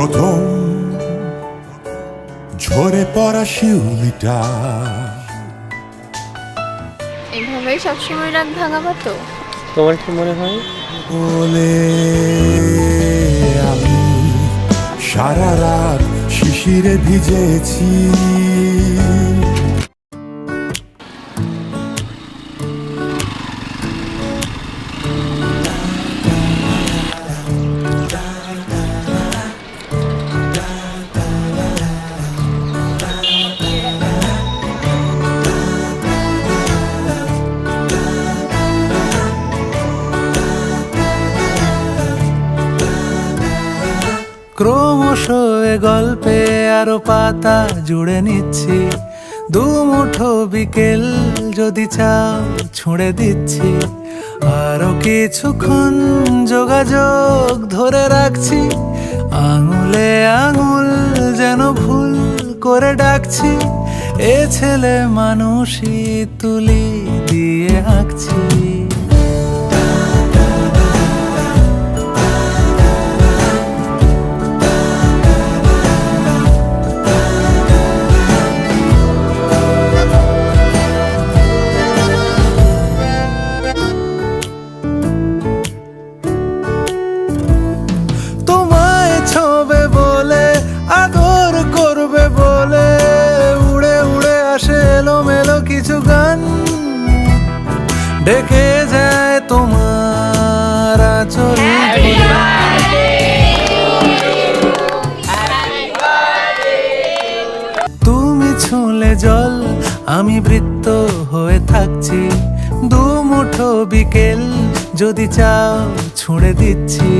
প্রথম ঝরে পড়া শিউলিটা এভাবেই সবসময় রাত ভাঙাবো তো? তোমার কি মনে হয়? বলে আমি সারা রাত শিশিরে ভিজেছি। ক্রমশ এ গল্পে আরো পাতা জুড়ে নিচ্ছি, দুমুঠো বিকেল যদি চাও ছুঁড়ে দিচ্ছি। আরো কিছুক্ষণ যোগাযোগ ধরে রাখছি, আঙুলে আঙুল যেন ভুল করে ডাকছি। এ ছেলে মানুষই তুলি দিয়ে আঁকছি। ছবে বলে আদর করবে বলে উড়ে উড়ে আসে এলোমেলো কিছু গান, ডেকে যায় তোমার আঁচল। তুমি ছুঁলে জল, আমি বৃত্ত হয়ে থাকছি, দুমুঠো বিকেল যদি চাও ছুঁড়ে দিচ্ছি।